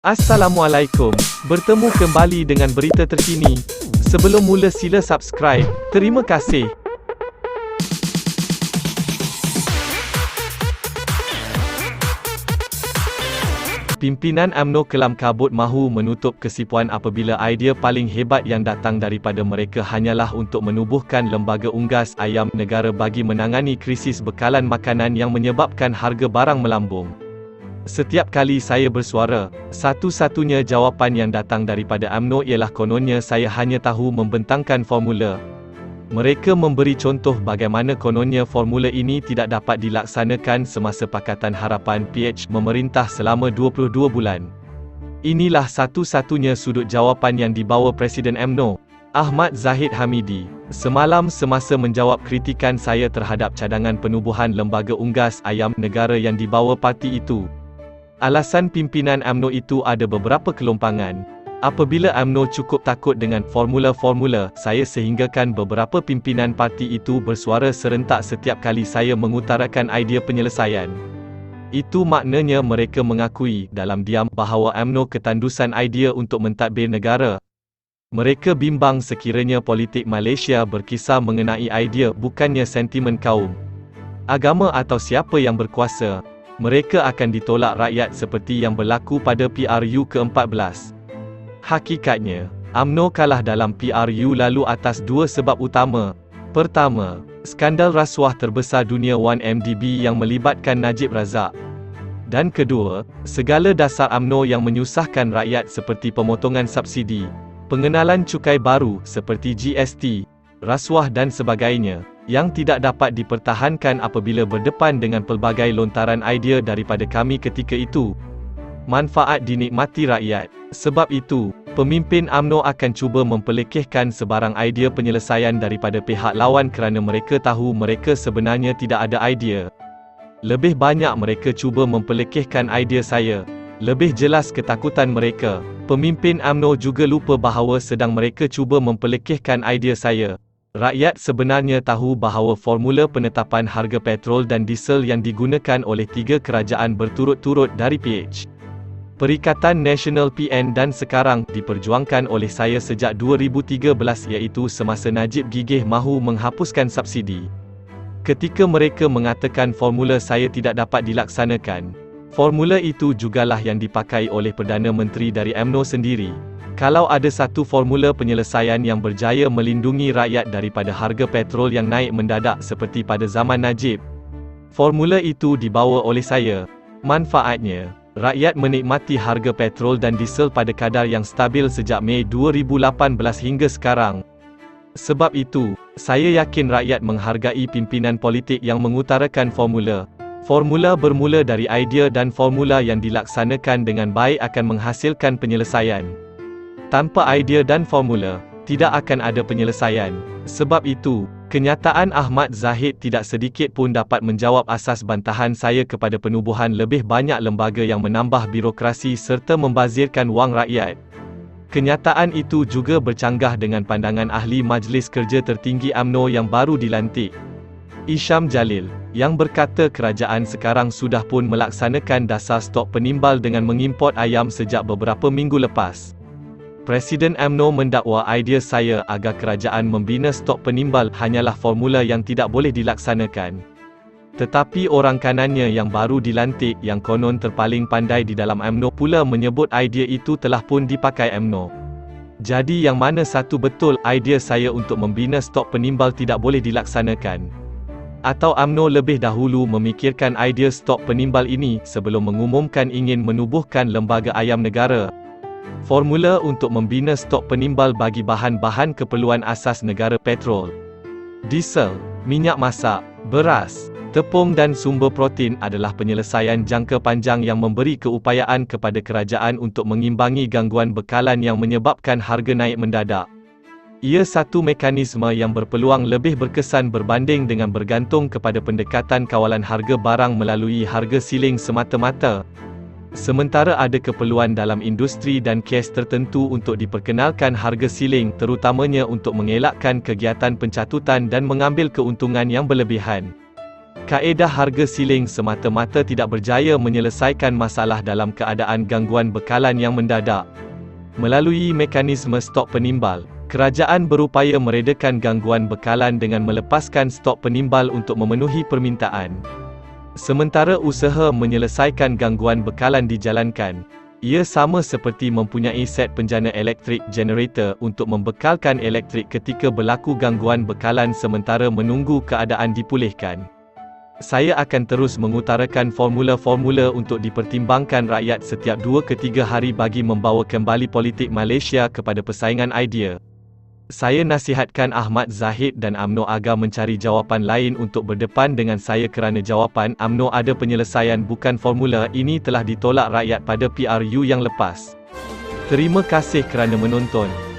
Assalamualaikum, bertemu kembali dengan berita terkini. Sebelum mula sila subscribe, terima kasih. Pimpinan UMNO kelam kabut mahu menutup kesipuan apabila idea paling hebat yang datang daripada mereka hanyalah untuk menubuhkan lembaga unggas ayam negara bagi menangani krisis bekalan makanan yang menyebabkan harga barang melambung. Setiap kali saya bersuara, satu-satunya jawapan yang datang daripada UMNO ialah kononnya saya hanya tahu membentangkan formula. Mereka memberi contoh bagaimana kononnya formula ini tidak dapat dilaksanakan semasa Pakatan Harapan PH memerintah selama 22 bulan. Inilah satu-satunya sudut jawapan yang dibawa Presiden UMNO, Ahmad Zahid Hamidi, semalam semasa menjawab kritikan saya terhadap cadangan penubuhan lembaga unggas ayam negara yang dibawa parti itu. Alasan pimpinan UMNO itu ada beberapa kelompangan. Apabila UMNO cukup takut dengan formula-formula saya sehinggakan beberapa pimpinan parti itu bersuara serentak setiap kali saya mengutarakan idea penyelesaian. Itu maknanya mereka mengakui dalam diam bahawa UMNO ketandusan idea untuk mentadbir negara. Mereka bimbang sekiranya politik Malaysia berkisar mengenai idea bukannya sentimen kaum, agama atau siapa yang berkuasa. Mereka akan ditolak rakyat seperti yang berlaku pada PRU ke-14. Hakikatnya, UMNO kalah dalam PRU lalu atas dua sebab utama. Pertama, skandal rasuah terbesar dunia 1MDB yang melibatkan Najib Razak. Dan kedua, segala dasar UMNO yang menyusahkan rakyat seperti pemotongan subsidi, pengenalan cukai baru seperti GST, rasuah dan sebagainya, yang tidak dapat dipertahankan apabila berdepan dengan pelbagai lontaran idea daripada kami ketika itu. Manfaat dinikmati rakyat. Sebab itu, pemimpin UMNO akan cuba mempelekehkan sebarang idea penyelesaian daripada pihak lawan kerana mereka tahu mereka sebenarnya tidak ada idea. Lebih banyak mereka cuba mempelekehkan idea saya. Lebih jelas ketakutan mereka. Pemimpin UMNO juga lupa bahawa sedang mereka cuba mempelekehkan idea saya. Rakyat sebenarnya tahu bahawa formula penetapan harga petrol dan diesel yang digunakan oleh tiga kerajaan berturut-turut dari PH, Perikatan Nasional PN dan sekarang diperjuangkan oleh saya sejak 2013 iaitu semasa Najib gigih mahu menghapuskan subsidi. Ketika mereka mengatakan formula saya tidak dapat dilaksanakan, formula itu jugalah yang dipakai oleh Perdana Menteri dari UMNO sendiri. Kalau ada satu formula penyelesaian yang berjaya melindungi rakyat daripada harga petrol yang naik mendadak seperti pada zaman Najib, formula itu dibawa oleh saya. Manfaatnya, rakyat menikmati harga petrol dan diesel pada kadar yang stabil sejak Mei 2018 hingga sekarang. Sebab itu, saya yakin rakyat menghargai pimpinan politik yang mengutarakan formula. Formula bermula dari idea dan formula yang dilaksanakan dengan baik akan menghasilkan penyelesaian. Tanpa idea dan formula, tidak akan ada penyelesaian. Sebab itu, kenyataan Ahmad Zahid tidak sedikit pun dapat menjawab asas bantahan saya kepada penubuhan lebih banyak lembaga yang menambah birokrasi serta membazirkan wang rakyat. Kenyataan itu juga bercanggah dengan pandangan ahli Majlis Kerja Tertinggi UMNO yang baru dilantik, Isham Jalil, yang berkata kerajaan sekarang sudah pun melaksanakan dasar stok penimbal dengan mengimport ayam sejak beberapa minggu lepas. Presiden UMNO mendakwa idea saya agar kerajaan membina stok penimbal hanyalah formula yang tidak boleh dilaksanakan. Tetapi orang kanannya yang baru dilantik yang konon terpaling pandai di dalam UMNO pula menyebut idea itu telah pun dipakai UMNO. Jadi yang mana satu betul idea saya untuk membina stok penimbal tidak boleh dilaksanakan? Atau UMNO lebih dahulu memikirkan idea stok penimbal ini sebelum mengumumkan ingin menubuhkan lembaga ayam negara? Formula untuk membina stok penimbal bagi bahan-bahan keperluan asas negara petrol, diesel, minyak masak, beras, tepung dan sumber protein adalah penyelesaian jangka panjang yang memberi keupayaan kepada kerajaan untuk mengimbangi gangguan bekalan yang menyebabkan harga naik mendadak. Ia satu mekanisme yang berpeluang lebih berkesan berbanding dengan bergantung kepada pendekatan kawalan harga barang melalui harga siling semata-mata. Sementara ada keperluan dalam industri dan kes tertentu untuk diperkenalkan harga siling terutamanya untuk mengelakkan kegiatan pencatutan dan mengambil keuntungan yang berlebihan. Kaedah harga siling semata-mata tidak berjaya menyelesaikan masalah dalam keadaan gangguan bekalan yang mendadak. Melalui mekanisme stok penimbal, kerajaan berupaya meredakan gangguan bekalan dengan melepaskan stok penimbal untuk memenuhi permintaan. Sementara usaha menyelesaikan gangguan bekalan dijalankan, ia sama seperti mempunyai set penjana elektrik generator untuk membekalkan elektrik ketika berlaku gangguan bekalan sementara menunggu keadaan dipulihkan. Saya akan terus mengutarakan formula-formula untuk dipertimbangkan rakyat setiap 2 ke 3 hari bagi membawa kembali politik Malaysia kepada persaingan idea. Saya nasihatkan Ahmad Zahid dan UMNO agar mencari jawapan lain untuk berdepan dengan saya kerana jawapan UMNO ada penyelesaian bukan formula ini telah ditolak rakyat pada PRU yang lepas. Terima kasih kerana menonton.